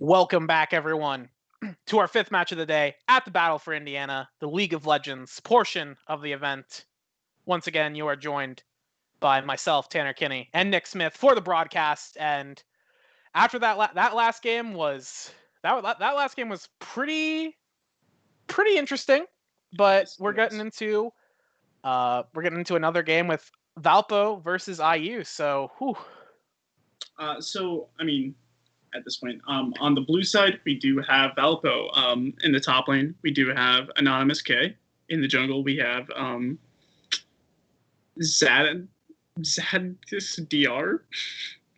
Welcome back, everyone, to our fifth match of the day at the Battle for Indiana, the League of Legends portion of the event. Once again, you are joined by myself, Tanner Kinney, and Nick Smith for the broadcast. And after that last game was pretty interesting. But we're getting into another game with Valpo versus IU. So, whew. At this point, on the blue side, we do have Valpo. In the top lane, we do have Anonymous K. In the jungle, we have Zadis DR.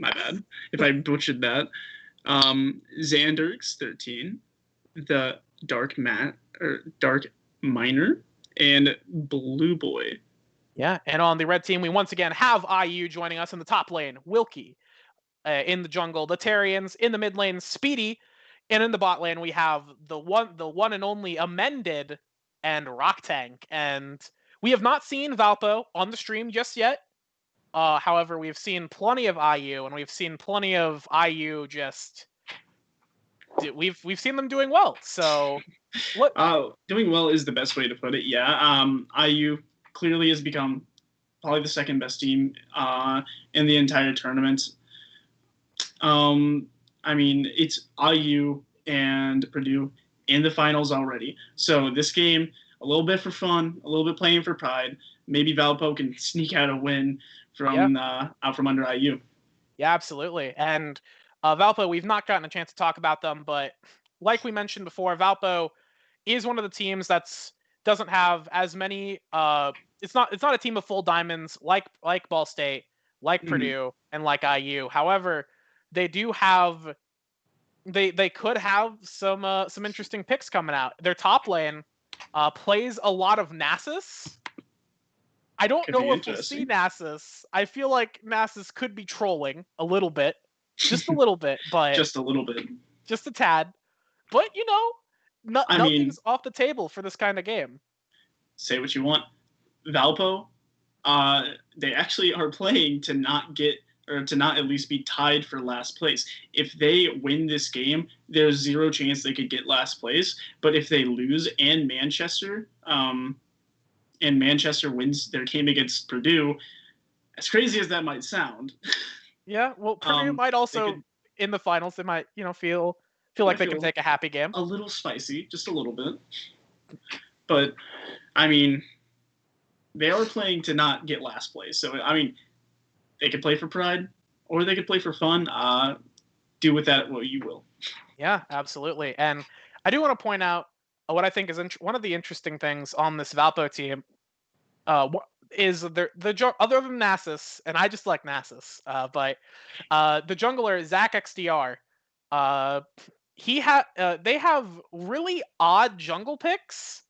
My bad if I butchered that. Xanderx 13, the Dark Miner, and Blue Boy. Yeah, and on the red team, we once again have IU joining us in the top lane. Wilkie. In the jungle, the Terrians. In the mid lane, Speedy. And in the bot lane, we have the one and only Amended and Rock Tank. And we have not seen Valpo on the stream just yet. However, we've seen plenty of IU, and we've seen plenty of IU just... We've seen them doing well, so... Doing well is the best way to put it, yeah. IU clearly has become probably the second best team in the entire tournament. It's IU and Purdue in the finals already. So this game, a little bit for fun, a little bit playing for pride. Maybe Valpo can sneak out a win from out from under IU. Yeah, absolutely. And Valpo, we've not gotten a chance to talk about them, but like we mentioned before, Valpo is one of the teams doesn't have as many. It's not a team of full diamonds like Ball State, like Purdue, and like IU. However, they do have they could have some interesting picks coming out. Their top lane plays a lot of Nasus. I don't know if we'll see Nasus. I feel like Nasus could be trolling a little bit. Just a little bit, but just a little bit. Just a tad. But nothing's off the table for this kind of game. Say what you want. Valpo, they actually are playing to not at least be tied for last place. If they win this game, there's zero chance they could get last place. But if they lose and Manchester wins their game against Purdue, as crazy as that might sound. Yeah, well, Purdue might also, in the finals, they might, feel like they can take a happy game. A little spicy, just a little bit. But, they are playing to not get last place. So, they could play for pride, or they could play for fun. Do with that what you will. Yeah, absolutely. And I do want to point out what I think is one of the interesting things on this Valpo team is the other than Nasus, and I just like Nasus, but the jungler Zach XDR. They have really odd jungle picks.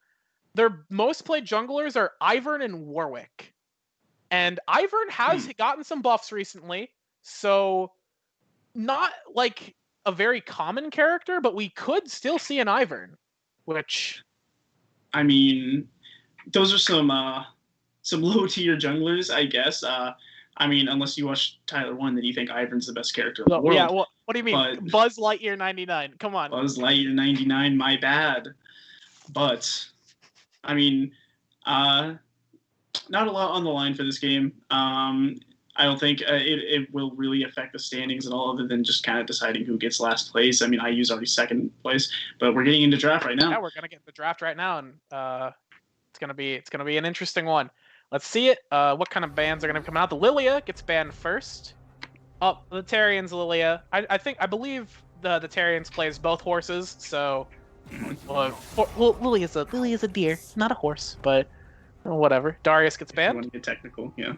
Their most played junglers are Ivern and Warwick. And Ivern has gotten some buffs recently, so not like a very common character, but we could still see an Ivern, which... those are some low-tier junglers, I guess. Unless you watch Tyler 1, then you think Ivern's the best character in the world. Yeah, well, what do you mean? Buzz Lightyear 99, come on. Buzz Lightyear 99, my bad. But, not a lot on the line for this game. I don't think it will really affect the standings at all, other than just kind of deciding who gets last place. IU's already second place, but we're getting into draft right now. Yeah, we're gonna get the draft right now, and it's gonna be an interesting one. Let's see it. What kind of bans are gonna come out? The Lilia gets banned first. Oh, the Terrians Lilia. I believe the Terrians plays both horses, so Lilia's a deer, not a horse, but. Whatever. Darius gets banned. If you want to get technical, yeah.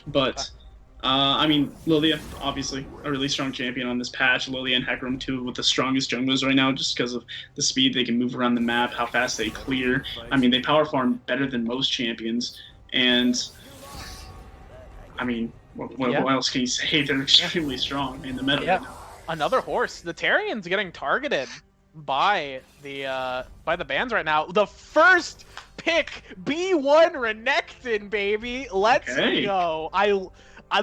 But, Lilia, obviously, a really strong champion on this patch. Lilia and Hecarim, two with the strongest junglers right now, just because of the speed they can move around the map, how fast they clear. They power farm better than most champions. And, what else can you say? They're extremely strong in the meta right now. Another horse. The Terrian's getting targeted by the bans right now. The first pick, B1 Renekton, baby. Let's go.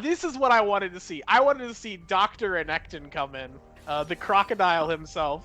This is what I wanted to see. I wanted to see Dr. Renekton come in. the crocodile himself,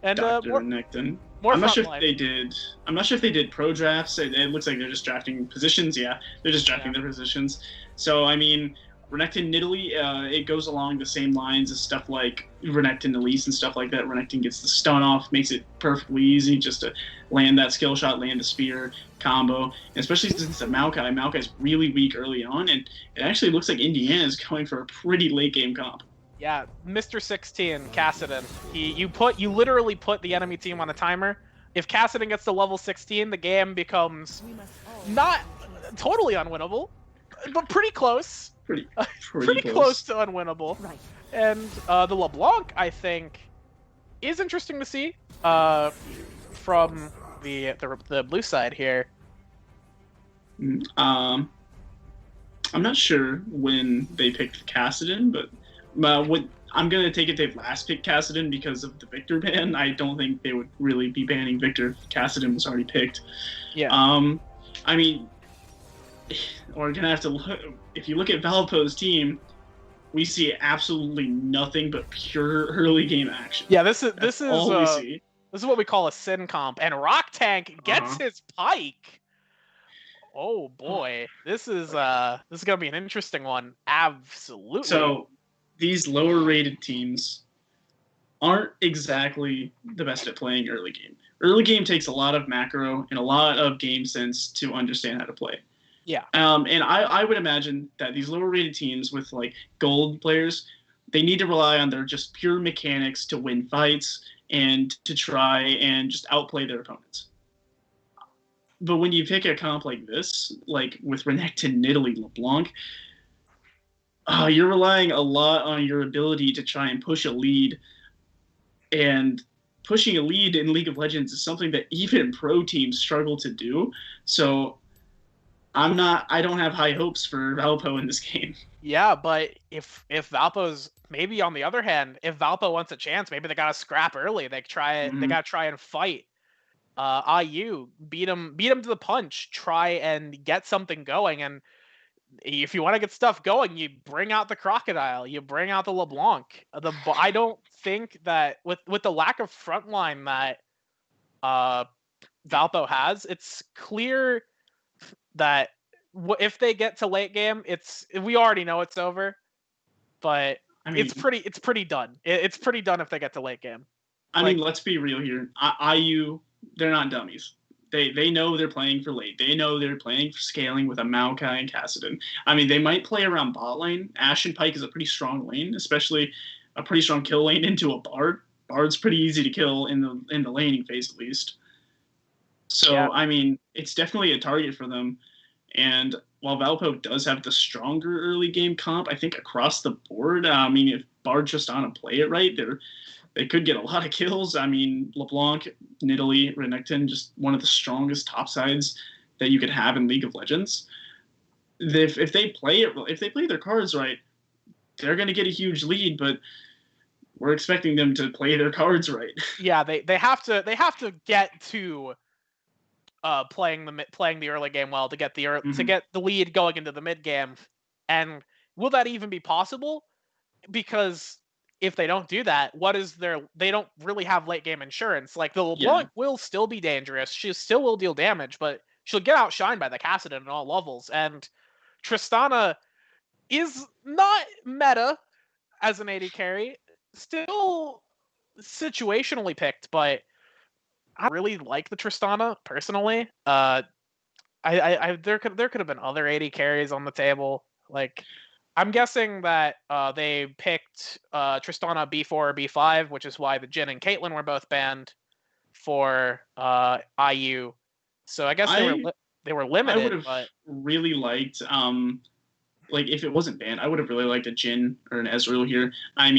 and Dr. Renekton. more I'm not sure if frontline. they did. I'm not sure if they did pro drafts. It looks like they're just drafting positions. Yeah, they're just drafting their positions. So I mean, Renekton Nidalee, it goes along the same lines as stuff like Renekton Elise and stuff like that. Renekton gets the stun off, makes it perfectly easy just to land that skill shot, land the spear combo. And especially since it's a Maokai. Maokai's really weak early on, and it actually looks like Indiana is going for a pretty late game comp. Yeah, Mr. 16, Kassadin. You literally put the enemy team on a timer. If Kassadin gets to level 16, the game becomes not totally unwinnable, but pretty close. Pretty close to unwinnable. Right. And the LeBlanc, I think, is interesting to see from the blue side here. I'm not sure when they picked Kassadin, but I'm going to take it they've last picked Kassadin because of the Victor ban. I don't think they would really be banning Victor if Kassadin was already picked. Yeah. I mean, we're going to have to look. If you look at Valpo's team, we see absolutely nothing but pure early game action. Yeah, this is all we see. This is what we call a sin comp, and Rock Tank gets his pike. Oh boy, this is gonna be an interesting one. Absolutely. So these lower rated teams aren't exactly the best at playing early game. Early game takes a lot of macro and a lot of game sense to understand how to play. Yeah. And I would imagine that these lower rated teams with like gold players, they need to rely on their just pure mechanics to win fights and to try and just outplay their opponents. But when you pick a comp like this, like with Renekton, Nidalee, LeBlanc, you're relying a lot on your ability to try and push a lead. And pushing a lead in League of Legends is something that even pro teams struggle to do. So I don't have high hopes for Valpo in this game. Yeah, but if Valpo's, maybe on the other hand, if Valpo wants a chance, maybe they gotta scrap early. They gotta try and fight IU, beat him to the punch, try and get something going. And if you want to get stuff going, you bring out the crocodile, you bring out the LeBlanc. I don't think that with the lack of frontline that Valpo has, it's clear that if they get to late game, we already know it's over. But I mean, it's pretty done. It's pretty done if they get to late game. I mean, let's be real here. IU, they're not dummies. They know they're playing for late. They know they're playing for scaling with a Maokai and Kassadin. I mean, they might play around bot lane. Ashen Pike is a pretty strong lane, especially a pretty strong kill lane into a Bard. Bard's pretty easy to kill in the laning phase at least. So, yeah. I mean, it's definitely a target for them. And while Valpo does have the stronger early game comp, I think across the board, I mean, if Bard's just on to play it right, they could get a lot of kills. I mean, LeBlanc, Nidalee, Renekton, just one of the strongest top sides that you could have in League of Legends. If they play their cards right, they're going to get a huge lead, but we're expecting them to play their cards right. Yeah, they have to get to playing the early game well to get to get the lead going into the mid game. And will that even be possible? Because if they don't do that, they don't really have late game insurance. Like the LeBlanc will still be dangerous. She still will deal damage, but she'll get outshined by the Kassadin at all levels. And Tristana is not meta as an AD carry, still situationally picked, but I really like the Tristana personally. There could have been other AD carries on the table. Like, I'm guessing that they picked Tristana B4 or B5, which is why the Jhin and Caitlyn were both banned for IU. So I guess they were limited. I would have really liked, like if it wasn't banned, I would have really liked a Jhin or an Ezreal here. I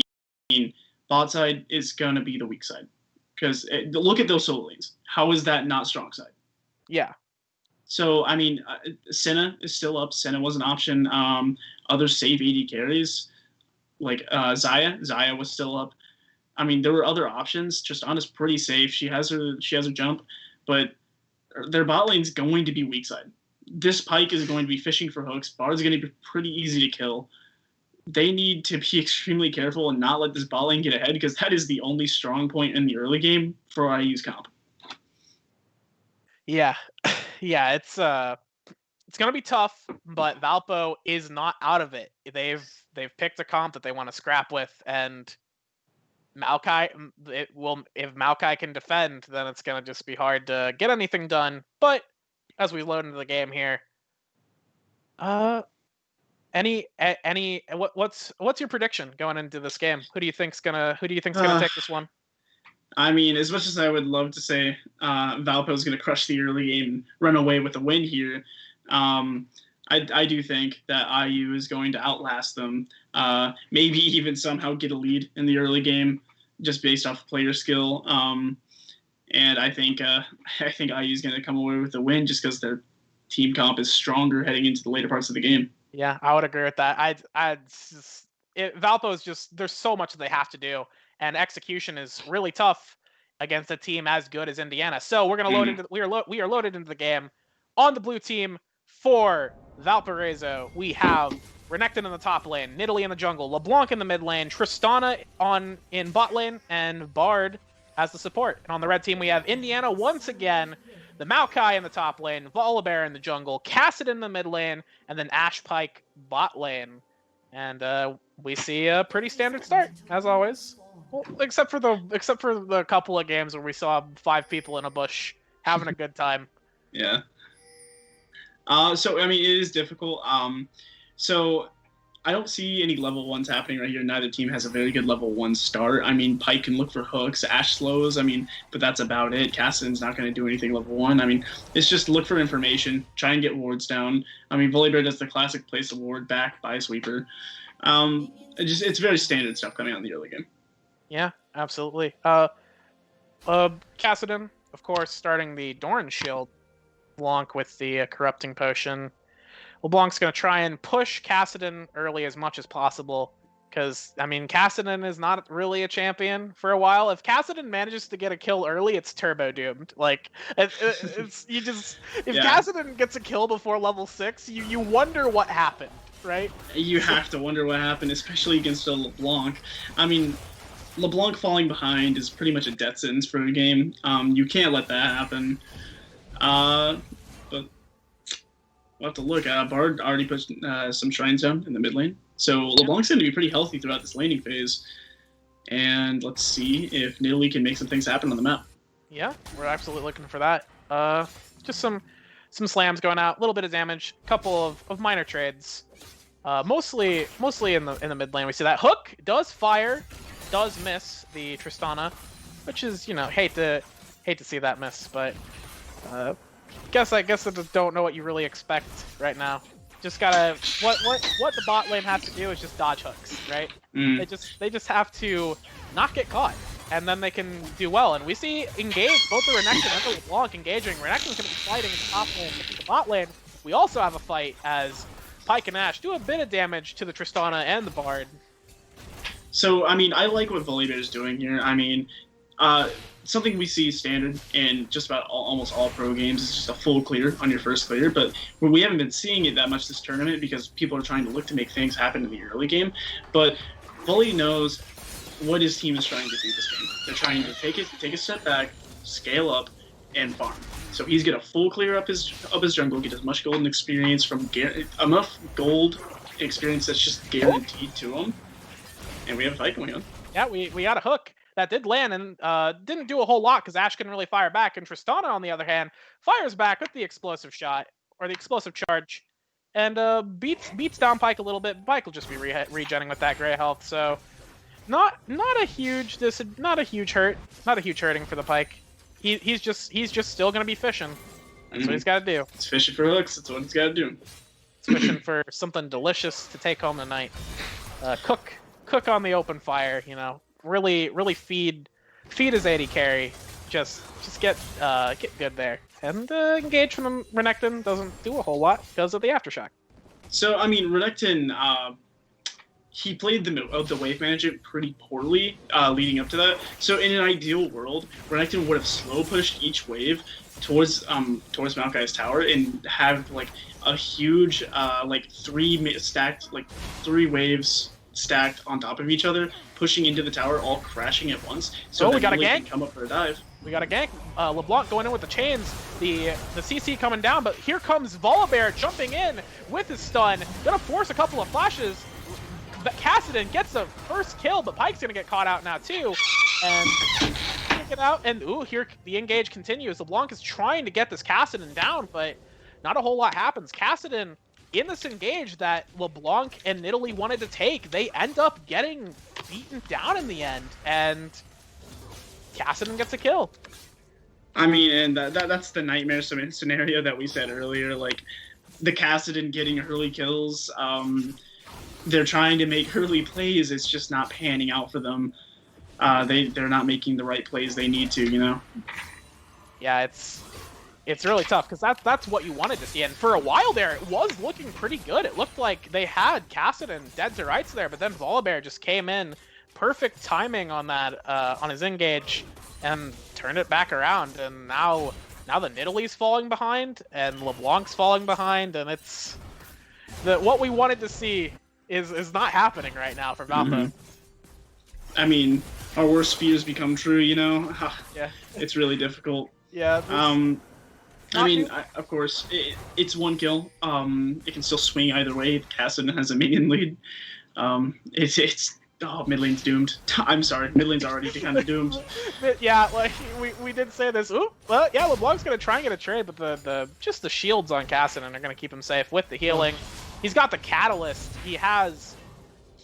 mean, bot side is gonna be the weak side because look at those solo lanes. How is that not strong side? Yeah. So, I mean, Senna is still up. Senna was an option. Other safe AD carries, like Zaya. Zaya was still up. I mean, there were other options. Tristana's pretty safe. She has her jump, but their bot lane's going to be weak side. This Pike is going to be fishing for hooks. Bard's going to be pretty easy to kill. they need to be extremely careful and not let this bot lane get ahead, because that is the only strong point in the early game for IU's comp. Yeah, yeah, it's gonna be tough, but Valpo is not out of it. They've picked a comp that they want to scrap with, and Maokai, if Maokai can defend, then it's gonna just be hard to get anything done. But as we load into the game here, what's your prediction going into this game? Who do you think's gonna take this one? I mean, as much as I would love to say Valpo is going to crush the early game and run away with a win here, I do think that IU is going to outlast them. Maybe even somehow get a lead in the early game, just based off player skill. And I think IU is going to come away with the win just because their team comp is stronger heading into the later parts of the game. Yeah, I would agree with that. Valpo is just, there's so much that they have to do, and execution is really tough against a team as good as Indiana. So we're gonna load into we are loaded into the game. On the blue team for Valparaiso, we have Renekton in the top lane, Nidalee in the jungle, LeBlanc in the mid lane, Tristana in bot lane, and Bard as the support. And on the red team, we have Indiana once again, the Maokai in the top lane, Volibear in the jungle, Cassid in the mid lane, and then Ashpike bot lane. And we see a pretty standard start, as always. Well, except for the couple of games where we saw 5 people in a bush having a good time. Yeah. So I mean, it is difficult. So I don't see any level 1s happening right here. Neither team has a very good level 1 start. I mean, Pike can look for hooks, Ash slows, but that's about it. Cassid's not going to do anything level 1. I mean, it's just look for information, try and get wards down. I mean, Volibear does the classic place a ward back by a sweeper. It's very standard stuff coming out in the early game. Yeah, absolutely. Cassidon, of course, starting the Doran shield, LeBlanc with the corrupting potion. LeBlanc's going to try and push Cassidon early as much as possible, because, I mean, Cassidon is not really a champion for a while. If Cassidon manages to get a kill early, it's turbo doomed. Like, if Cassidon gets a kill before level 6, you wonder what happened, right? You have to wonder what happened, especially against a LeBlanc. I mean, LeBlanc falling behind is pretty much a death sentence for a game. You can't let that happen. But we'll have to look. Bard already put some shrines down in the mid lane. So LeBlanc's going to be pretty healthy throughout this laning phase. And let's see if Nidalee can make some things happen on the map. Yeah, we're absolutely looking for that. Just some slams going out, a little bit of damage, a couple of minor trades. Mostly in the mid lane. We see that hook does fire, does miss the Tristana, which is, hate to see that miss, but I guess I just don't know what you really expect right now. Just gotta what the bot lane has to do is just dodge hooks, right? They just have to not get caught, and then they can do well. And we see engage both the Renekton and the LeBlanc engaging. Renekton's gonna be fighting in the top lane, but in the bot lane we also have a fight as Pike and Ash do a bit of damage to the Tristana and the Bard. So I mean, I like what Volibear is doing here. I mean, something we see standard in just about almost all pro games is just a full clear on your first clear, but we haven't been seeing it that much this tournament because people are trying to look to make things happen in the early game. But Volley knows what his team is trying to do this game. They're trying to take a step back, scale up, and farm. So he's get a full clear up his jungle, get as much golden experience enough gold experience that's just guaranteed to him, and we have a fight going on. Yeah, we got a hook that did land and didn't do a whole lot because Ash couldn't really fire back. And Tristana, on the other hand, fires back with the explosive shot, or the explosive charge, and beats down Pike a little bit. Pike will just be regenning with that gray health, so not a huge hurting for the Pike. He's just still gonna be fishing. That's what he's got to do. It's fishing for hooks. That's what he's got to do. It's fishing for something delicious to take home tonight. Cook on the open fire. Really feed his AD carry. Just get good there. And engage from Renekton doesn't do a whole lot because of the aftershock. So I mean, Renekton he played the wave management pretty poorly leading up to that. So in an ideal world, Renekton would have slow pushed each wave towards Maokai's tower and have like a huge like three waves stacked on top of each other, pushing into the tower, all crashing at once. So we got a gank. Can come up for a dive. We got a gank. LeBlanc going in with the chains. The CC coming down, but here comes Volibear jumping in with his stun. Gonna force a couple of flashes. But Kassadin gets the first kill, but Pyke's gonna get caught out now too. And get out. And ooh, here the engage continues. LeBlanc is trying to get this Kassadin down, but not a whole lot happens. Kassadin in this engage that LeBlanc and Nidalee wanted to take, they end up getting beaten down in the end, and Kassadin gets a kill. I mean, and that's the nightmare scenario that we said earlier. Like the Kassadin getting early kills. They're trying to make early plays. It's just not panning out for them. They're not making the right plays they need to. You know. Yeah, it's really tough because that's what you wanted to see. And for a while there, it was looking pretty good. It looked like they had Kassadin dead to rights there, but then Volibear just came in, perfect timing on that on his engage, and turned it back around. And now the Nidalee's falling behind, and LeBlanc's falling behind, and it's what we wanted to see is not happening right now for Valpo. Mm-hmm. I mean, our worst fears become true. You know. Yeah. It's really difficult. Yeah. I mean, of course, it's one kill. It can still swing either way. Kassadin has a minion lead. Mid lane's doomed. I'm sorry, mid lane's already kind of doomed. Yeah, like we did say this. Ooh, well, yeah, LeBlanc's gonna try and get a trade, but the shields on Kassadin are gonna keep him safe with the healing. He's got the catalyst. He's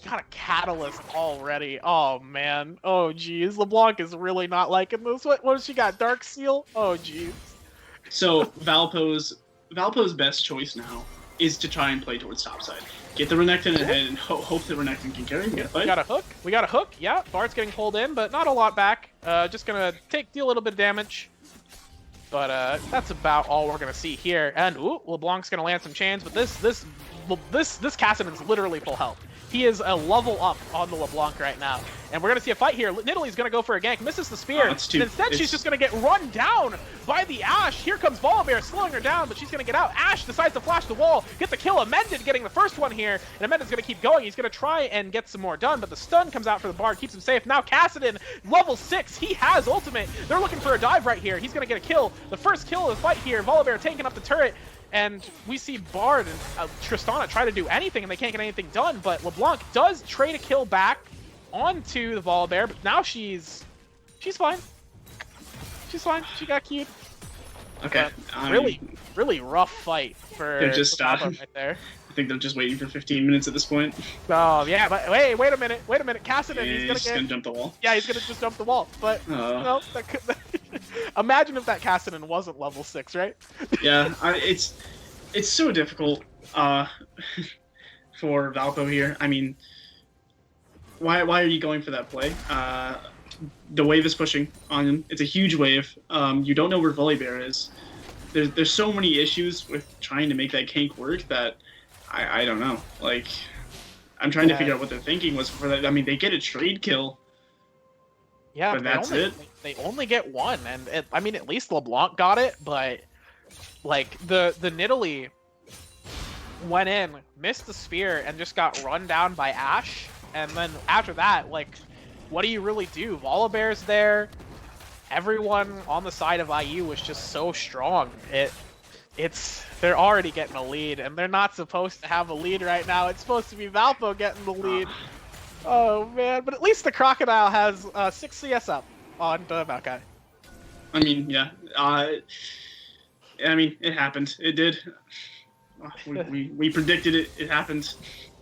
got a catalyst already. Oh man. Oh geez, LeBlanc is really not liking this. What has she got? Dark Seal. Oh geez. So Valpo's best choice now is to try and play towards topside. Get the Renekton ahead and hope that Renekton can carry him. We got a hook. We got a hook. Yeah, Bard's getting pulled in, but not a lot back. Just gonna deal a little bit of damage. But that's about all we're gonna see here. And ooh, LeBlanc's gonna land some chains, but this Kassadin's literally full health. He is a level up on the LeBlanc right now. And we're going to see a fight here. Nidalee's going to go for a gank, misses the spear. And instead, she's just going to get run down by the Ashe. Here comes Volibear slowing her down, but she's going to get out. Ashe decides to flash the wall, get the kill. Amended getting the first one here. And Amended's going to keep going. He's going to try and get some more done, but the stun comes out for the Bard, keeps him safe. Now Kassadin, level 6. He has ultimate. They're looking for a dive right here. He's going to get a kill. The first kill of the fight here. Volibear taking up the turret. And we see Bard and Tristana try to do anything, and they can't get anything done. But LeBlanc does trade a kill back onto the Volibear, but now she's fine. She's fine. She got cute. Okay. Really rough fight for right there. I think they're just waiting for 15 minutes at this point. Oh yeah, but wait a minute. Kassadin, he's gonna jump the wall. Yeah, he's gonna just jump the wall. But no, imagine if that Kassadin wasn't level 6, right? Yeah, it's so difficult for Valpo here. I mean, why are you going for that play? The wave is pushing on him. It's a huge wave. You don't know where Volibear is. There's so many issues with trying to make that gank work that I don't know. Like, I'm trying to figure out what their thinking was for that. I mean, they get a trade kill. Yeah, but that's it. They only get one, and I mean, at least LeBlanc got it, but like the Nidalee went in, missed the spear, and just got run down by Ashe. And then after that, like, what do you really do? Volibear's there. Everyone on the side of IU was just so strong. They're already getting a lead, and they're not supposed to have a lead right now. It's supposed to be Valpo getting the lead. Oh man, but at least the Crocodile has 6 CS up on the Maokai. I mean, yeah. I mean, it happened. It did. We predicted it. It happened.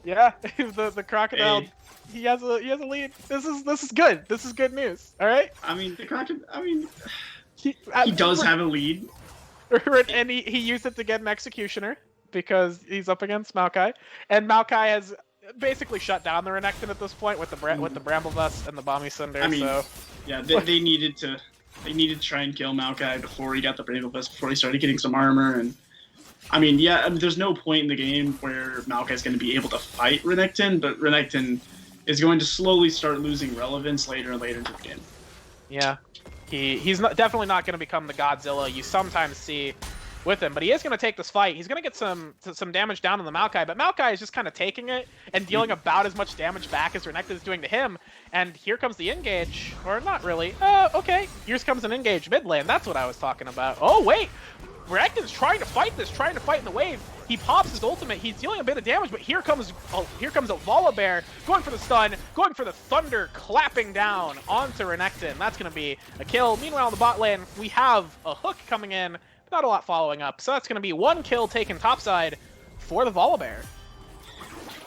Yeah, the Crocodile. Hey. He has a lead. This is good. This is good news. All right. I mean, the Crocodile. I mean, he does have a lead. And he used it to get an Executioner because he's up against Maokai, and Maokai has basically shut down the Renekton at this point with the Bramble Vest and the Bomby Cinder. I mean, so yeah, they needed to try and kill Maokai before he got the Bramble Vest, before he started getting some armor, and I mean, yeah, I mean, there's no point in the game where Maokai's going to be able to fight Renekton, but Renekton is going to slowly start losing relevance later and later into the game. Yeah, he's definitely not going to become the Godzilla you sometimes see with him, but he is going to take this fight. He's going to get some damage down on the Maokai, but Maokai is just kind of taking it and dealing about as much damage back as Renekton is doing to him. And here comes the engage, or not really. Okay, here comes an engage mid lane. That's what I was talking about. Oh wait, Renekton's trying to fight in the wave. He pops his ultimate. He's dealing a bit of damage, but here comes a Volibear going for the stun, going for the thunder, clapping down onto Renekton. That's going to be a kill. Meanwhile, in the bot lane, we have a hook coming in. Not a lot following up, so that's going to be 1 kill taken topside for the Volibear.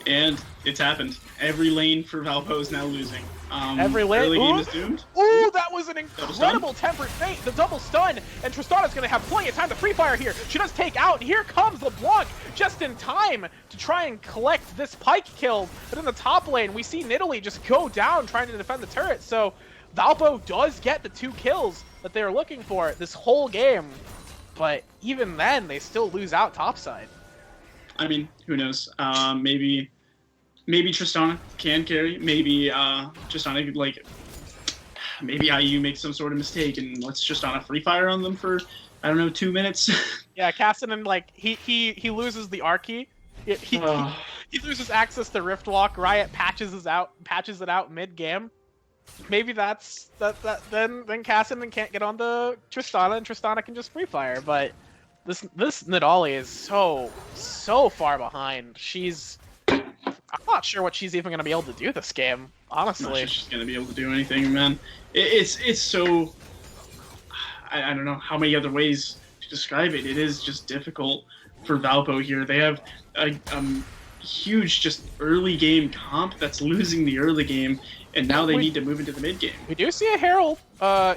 And it's happened. Every lane for Valpo is now losing. Every lane. Early game is doomed. Ooh, that was an incredible tempered fate. The double stun, and Tristana's going to have plenty of time to free fire here. She does take out, and here comes LeBlanc just in time to try and collect this Pike kill. But in the top lane, we see Nidalee just go down trying to defend the turret. So Valpo does get the 2 kills that they were looking for this whole game. But even then, they still lose out topside. I mean, who knows? Maybe Tristana can carry. Maybe Tristana could, like, maybe IU makes some sort of mistake and lets Tristana free fire on them for, I don't know, 2 minutes. Yeah, Cassidy, like, he loses the R-key. He loses access to Rift Walk. Riot patches it out mid-game. Maybe that's then Cassidy can't get on the Tristana, and Tristana can just free fire. But this Nidalee is so far behind. I'm not sure what she's even gonna be able to do this game. Honestly, I'm not sure she's gonna be able to do anything, man. It's so I don't know how many other ways to describe it. It is just difficult for Valpo here. They have a huge just early game comp that's losing the early game. And now they need to move into the mid game. We do see a Herald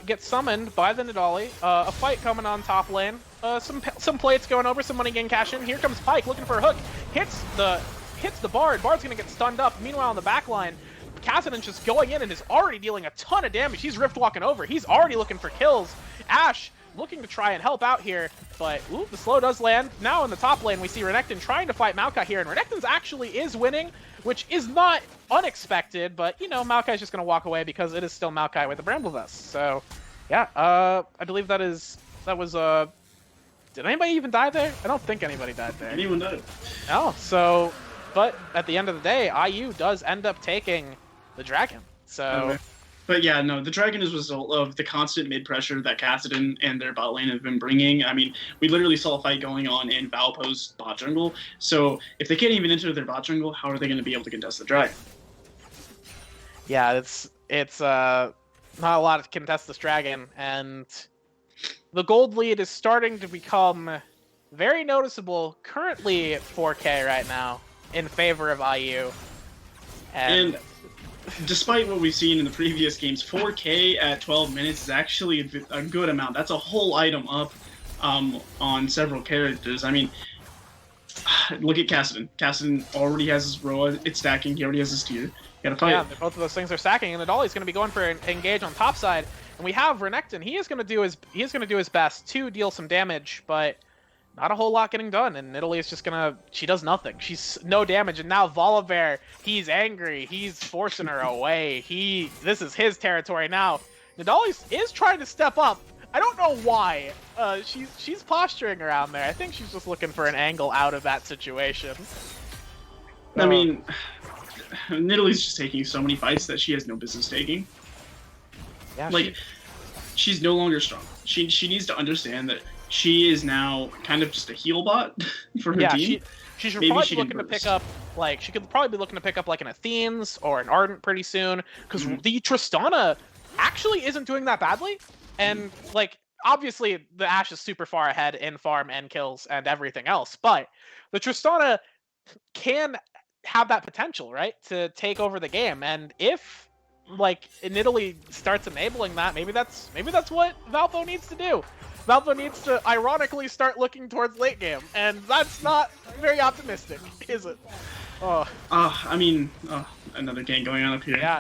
get summoned by the Nidalee. A fight coming on top lane. Some plates going over, some money getting cash in. Here comes Pike looking for a hook. Hits the Bard. Bard's gonna get stunned up. Meanwhile, on the back line, Cassidy's just going in and is already dealing a ton of damage. He's rift walking over. He's already looking for kills. Ashe looking to try and help out here, but ooh, the slow does land. Now in the top lane, we see Renekton trying to fight Maokai here, and Renekton's actually is winning, which is not unexpected, but, you know, Maokai's just going to walk away because it is still Maokai with the Bramble Vest. So, yeah, I believe that was, did anybody even die there? I don't think anybody died there. Anyone died. No, so, but at the end of the day, IU does end up taking the Dragon. So... Okay. But yeah, no, the Dragon is a result of the constant mid-pressure that Cassidy and their bot lane have been bringing. I mean, we literally saw a fight going on in Valpo's bot jungle. So if they can't even enter their bot jungle, how are they going to be able to contest the Dragon? Yeah, it's not a lot to contest this Dragon, and the gold lead is starting to become very noticeable. Currently 4K right now in favor of IU. And despite what we've seen in the previous games, 4K at 12 minutes is actually a good amount. That's a whole item up on several characters. I mean, look at Cassidy. Cassidy already has his Roa. It's stacking. He already has his tier. Gotta fight. Yeah, both of those things are stacking, and Nidalee's going to be going for an engage on top side. And we have Renekton. He is going to do his best to deal some damage, but not a whole lot getting done, and Nidalee is just gonna... She does nothing. She's no damage, and now Volibear, he's angry. He's forcing her away. This is his territory now. Nidalee is trying to step up. I don't know why. She's posturing around there. I think she's just looking for an angle out of that situation. I mean, Nidalee's just taking so many fights that she has no business taking. Yeah, like, she's no longer strong. She needs to understand that she is now kind of just a heal bot for her team. She should probably be looking to pick up, like, she could probably be looking to pick up, like, an Athene's or an Ardent pretty soon, because the Tristana actually isn't doing that badly, and, like, obviously the Ashe is super far ahead in farm and kills and everything else, but the Tristana can have that potential, right, to take over the game, and if, like, Nidalee starts enabling that, maybe that's what Valpo needs to do. Valpo needs to ironically start looking towards late game, and that's not very optimistic, is it? I mean, another game going on up here. Yeah,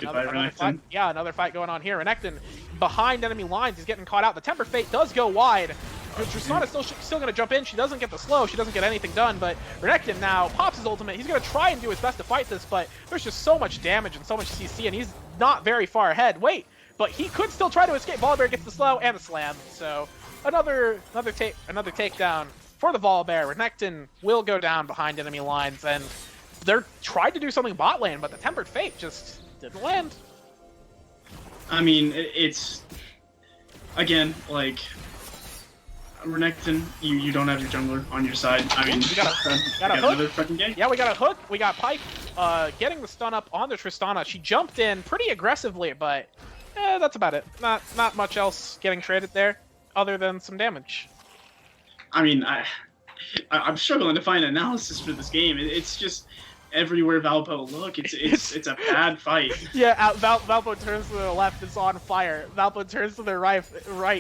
another fight going on here. Renekton behind enemy lines is getting caught out. The Temper Fate does go wide, Tristana's still going to jump in. She doesn't get the slow. She doesn't get anything done, but Renekton now pops his ultimate. He's going to try and do his best to fight this, but there's just so much damage and so much CC, and he's not very far ahead. Wait, but he could still try to escape. Volibear gets the slow and the slam, so another takedown for the Volibear. Renekton will go down behind enemy lines, and they're tried to do something bot lane, but the Tempered Fate just didn't land. I mean, it's again like Renekton. You don't have your jungler on your side. I mean, we got a hook. Yeah, we got a hook. We got Pyke getting the stun up on the Tristana. She jumped in pretty aggressively, but that's about it. Not much else getting traded there, other than some damage. I mean, I'm struggling to find analysis for this game. It's just everywhere Valpo look, it's a bad fight. Yeah, Valpo turns to the left, it's on fire. Valpo turns to the right,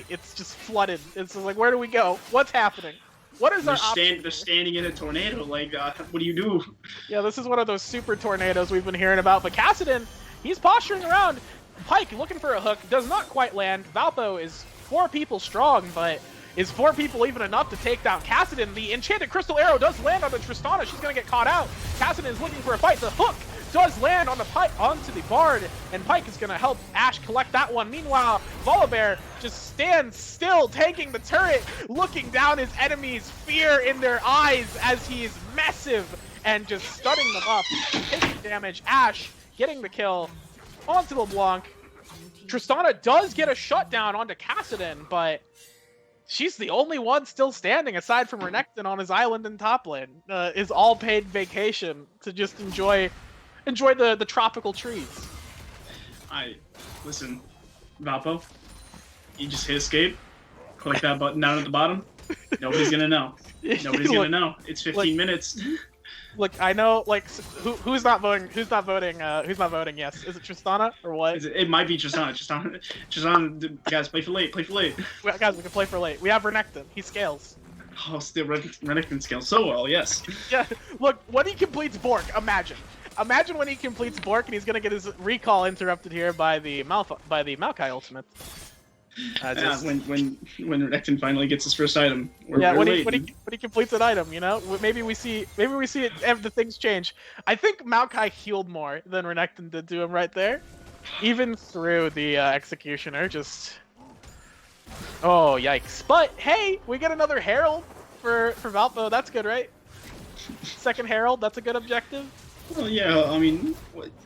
it's just flooded. It's just like, where do we go? What's happening? What is our option? They're standing in a tornado. Like, what do you do? Yeah, this is one of those super tornadoes we've been hearing about. But Kassadin, he's posturing around. Pyke looking for a hook, does not quite land. Valpo is 4 people strong, but is 4 people even enough to take down Kassadin? The Enchanted Crystal Arrow does land on the Tristana. She's going to get caught out. Kassadin is looking for a fight. The hook does land on the Pyke onto the Bard, and Pyke is going to help Ashe collect that one. Meanwhile, Volibear just stands still, tanking the turret, looking down his enemies, fear in their eyes as he is massive and just stunning them up, taking damage. Ashe getting the kill onto LeBlanc. Tristana does get a shutdown onto Kassadin, but she's the only one still standing aside from Renekton on his island in top lane. His all-paid vacation to just enjoy the tropical trees. Listen, Valpo, you just hit escape, click that button down at the bottom. Nobody's gonna know. Nobody's gonna know. It's 15 minutes. Look, I know, like, who's not voting? Who's not voting? Who's not voting? Yes, is it Tristana or what? It might be Tristana. Tristana. Guys, play for late. Guys, we can play for late. We have Renekton. He scales. Oh, still Renekton scales so well. Yes. Yeah. Look, when he completes Bork, imagine when he completes Bork and he's gonna get his recall interrupted here by the Maokai ultimate. When Renekton finally gets his first item. When he completes an item, you know, maybe we see it. The things change. I think Maokai healed more than Renekton did to him right there, even through the executioner. Just oh yikes! But hey, we get another Herald for Valpo. That's good, right? Second Herald. That's a good objective. Well, yeah. I mean,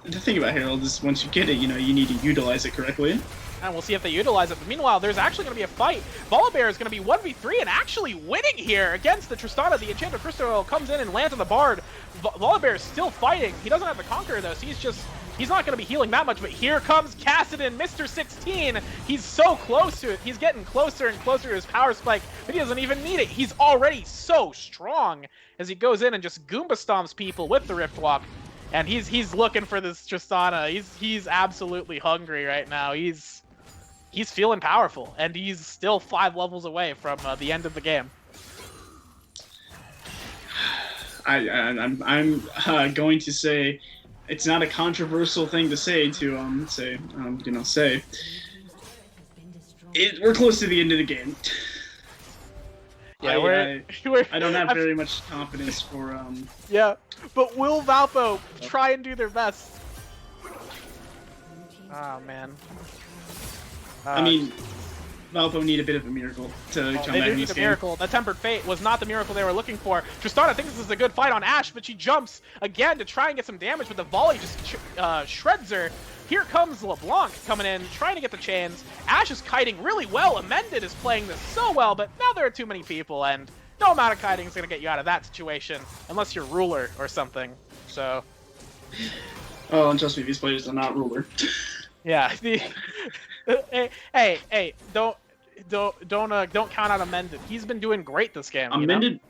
the thing about Herald is once you get it, you know, you need to utilize it correctly. And we'll see if they utilize it. But meanwhile, there's actually going to be a fight. Volibear is going to be 1v3 and actually winning here against the Tristana. The Enchanted Crystal comes in and lands on the Bard. Volibear is still fighting. He doesn't have the Conqueror, though, so he's not going to be healing that much. But here comes Kassadin, Mr. 16. He's so close to it. He's getting closer and closer to his power spike, but he doesn't even need it. He's already so strong as he goes in and just Goomba stomps people with the Rift Walk. And he's looking for this Tristana. He's absolutely hungry right now. He's feeling powerful, and he's still 5 levels away from the end of the game. I'm going to say it's not a controversial thing to say. We're close to the end of the game. Yeah, I don't have very much confidence for. Yeah, but will Valpo try and do their best? Oh man. I mean, Valpo need a bit of a miracle to come back in this game. They do need a miracle. The Tempered Fate was not the miracle they were looking for. Tristana thinks this is a good fight on Ashe, but she jumps again to try and get some damage, but the volley just shreds her. Here comes LeBlanc coming in, trying to get the chains. Ashe is kiting really well. Amended is playing this so well, but now there are too many people, and no amount of kiting is going to get you out of that situation, unless you're Ruler or something. So. Oh, and trust me, these players are not Ruler. Yeah. Hey! Don't count out Amended. He's been doing great this game. Amended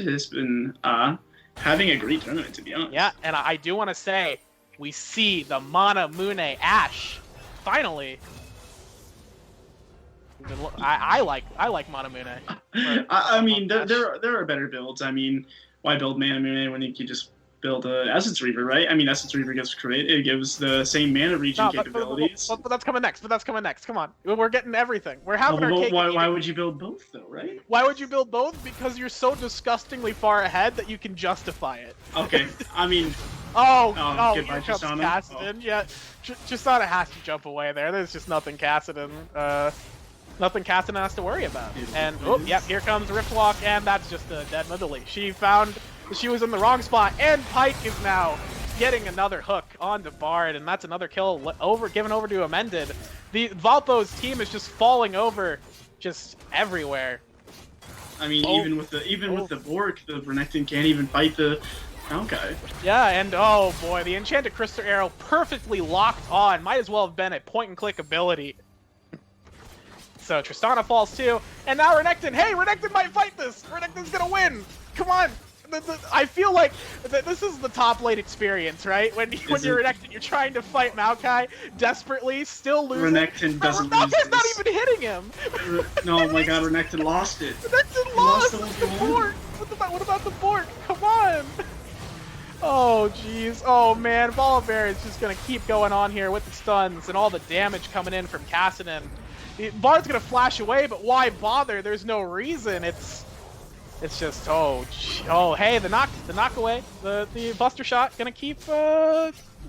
has been having a great tournament, to be honest. Yeah, and I do want to say we see the Mana Mune Ashe finally. I like Mana Mune. I mean, there are better builds. I mean, why build Mana Mune when you can just build a Essence Reaver, right? I mean, Essence Reaver gives crit. It gives the same mana regen capabilities. But that's coming next. But that's coming next. Come on, we're getting everything. We're having our cake. Why would you build both though, right? Why would you build both? Because you're so disgustingly far ahead that you can justify it. Okay, I mean. Goodbye, here comes Kassadin. Yeah, Tristana has to jump away there. There's just nothing Kassadin. Nothing Kassadin has to worry about. And here comes Riftwalk, and that's just a dead medley. She found she was in the wrong spot, and Pike is now getting another hook onto Bard, and that's another kill given over to Amended. The Valpo's team is just falling over, just everywhere. I mean, even with the Bork, the Renekton can't even fight the Maokai. Yeah, and oh boy, the Enchanted Crystal Arrow perfectly locked on. Might as well have been a point-and-click ability. So Tristana falls too, and now Renekton. Hey, Renekton might fight this. Renekton's gonna win. Come on. I feel like this is the top lane experience, right? When you're Renekton, you're trying to fight Maokai desperately, still losing. Renekton doesn't lose Maokai's not even hitting him. No, my God, Renekton lost it. Renekton lost the Bork. What about the Bork? Come on. Oh, jeez. Oh, man. Volibear is just going to keep going on here with the stuns and all the damage coming in from Kassadin. Bard's going to flash away, but why bother? There's no reason. It's just, hey, the knock away, the buster shot going to keep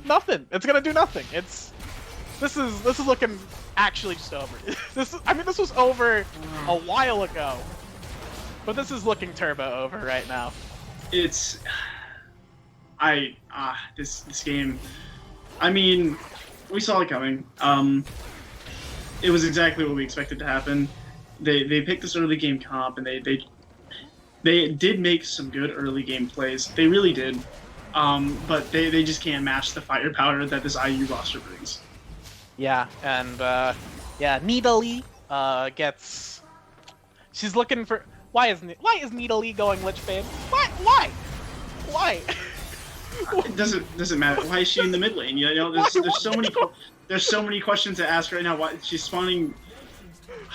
nothing. It's going to do nothing. This is looking actually just over. This was over a while ago, but this is looking turbo over right now. It's this game, I mean, we saw it coming. It was exactly what we expected to happen. They picked this early game comp, and they did make some good early game plays. They really did. But they just can't match the firepower that this IU roster brings. Yeah, and Nidalee she's looking for. Why is Nidalee going Lich Bane? Why? It doesn't matter. Why is she in the mid lane? You know, there's so many questions to ask right now. Why she's spawning?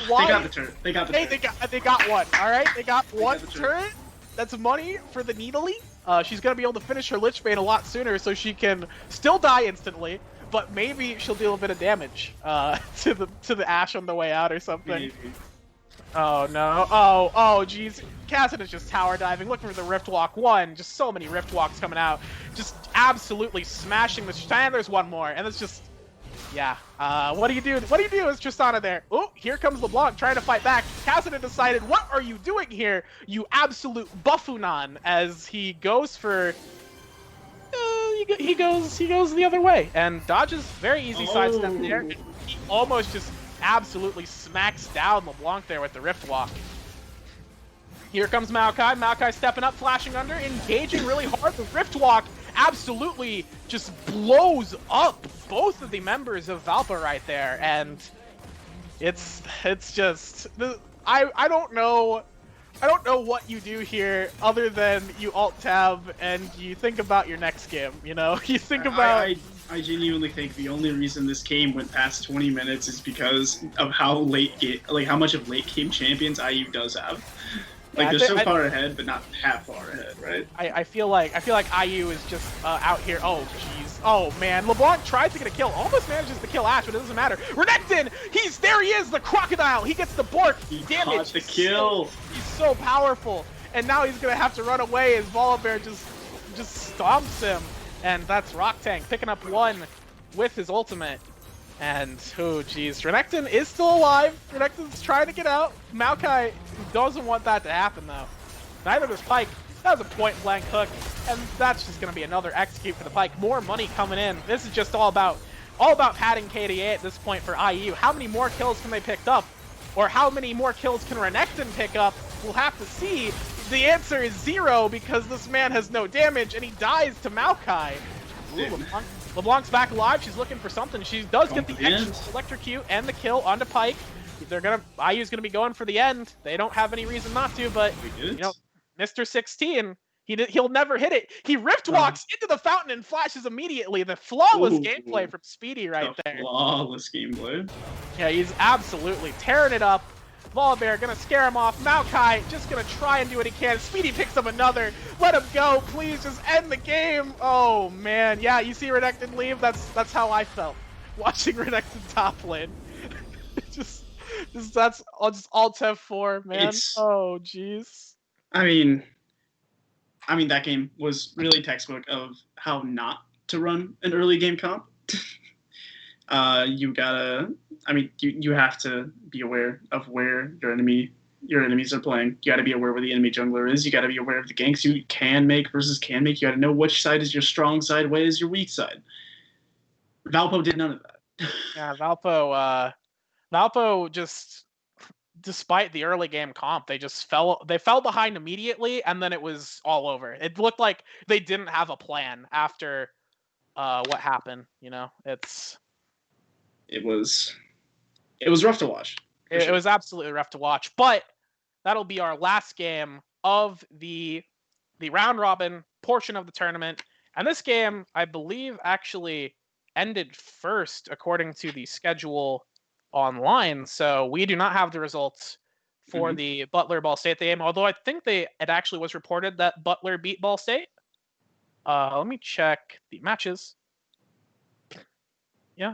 Why? They got the turret. They got the turret. They got one. All right, they got one turret. That's money for the Nidalee. She's gonna be able to finish her Lich Bane a lot sooner, so she can still die instantly, but maybe she'll deal a bit of damage to the Ashe on the way out or something. Maybe. Oh no! Oh jeez! Kassadin is just tower diving, looking for the Riftwalk 1. Just so many Riftwalks coming out, just absolutely smashing the. And there's one more, and it's just, yeah. What do you do? What do you do? Is Tristana there? Oh, here comes LeBlanc trying to fight back. Kassadin decided, what are you doing here, you absolute buffoon? As he goes for. He goes the other way and dodges very easy sidestep there. He almost just absolutely smacks down LeBlanc there with the Riftwalk. Here comes Maokai. Maokai stepping up, flashing under, engaging really hard. The Riftwalk absolutely just blows up both of the members of Valpa right there, and it's just I don't know what you do here other than you alt tab and you think about your next game. You know, you think about. I genuinely think the only reason this game went past 20 minutes is because of how how much of late game champions IU does have. Like, they're so far ahead, but not that far ahead, right? I feel like IU is just out here. Oh, jeez. Oh, man. LeBlanc tries to get a kill. Almost manages to kill Ashe, but it doesn't matter. Renekton! There he is, the crocodile! He gets the Bork. He caught the kill. He's so powerful. And now he's going to have to run away as Volibear just stomps him. And that's Rock Tank picking up one with his ultimate. And, oh jeez, Renekton is still alive. Renekton's trying to get out. Maokai doesn't want that to happen, though. Neither does Pike. That was a point-blank hook, and that's just going to be another execute for the Pike. More money coming in. This is just all about padding KDA at this point for IU. How many more kills can they pick up? Or how many more kills can Renekton pick up? We'll have to see. The answer is 0 because this man has no damage, and he dies to Maokai. LeBlanc's back alive. She's looking for something. She does get the extra electrocute and the kill onto Pike. IU's gonna be going for the end. They don't have any reason not to, but you know, Mr. 16, he'll never hit it. He Riftwalks into the fountain and flashes immediately. The flawless gameplay from Speedy right there. Flawless gameplay. Yeah, he's absolutely tearing it up. Volibear gonna scare him off. Maokai just gonna try and do what he can. Speedy picks up another. Let him go, please. Just end the game. Oh man, yeah. You see Renekton leave. That's how I felt watching Renekton top lane. just that's just alt F4, man. Oh jeez. I mean, that game was really textbook of how not to run an early game comp. You have to be aware of where your enemies are playing. You got to be aware where the enemy jungler is. You got to be aware of the ganks you can make versus can make. You got to know which side is your strong side, what is your weak side. Valpo did none of that. Yeah, Valpo just, despite the early game comp, they fell behind immediately, and then it was all over. It looked like they didn't have a plan after what happened. It was rough to watch. It was absolutely rough to watch, but that'll be our last game of the round robin portion of the tournament. And this game, I believe, actually ended first according to the schedule online. So we do not have the results for the Butler Ball State game, although I think it actually was reported that Butler beat Ball State. Let me check the matches. Yeah,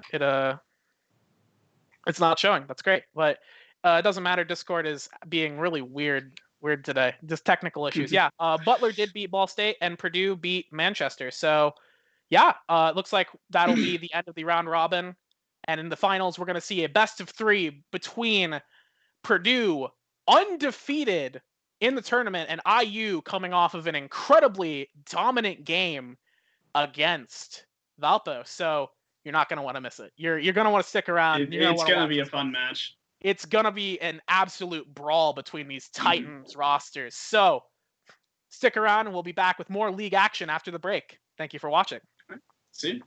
it's not showing. That's great, but it doesn't matter. Discord is being really weird today. Just technical issues. Yeah, Butler did beat Ball State, and Purdue beat Manchester. So, yeah, it looks like that'll be the end of the round robin. And in the finals, we're going to see a best of 3 between Purdue, undefeated in the tournament, and IU coming off of an incredibly dominant game against Valpo. So you're not going to want to miss it. You're going to want to stick around. It's going to be a fun match. It's going to be an absolute brawl between these Titans rosters. So stick around, and we'll be back with more league action after the break. Thank you for watching. See you.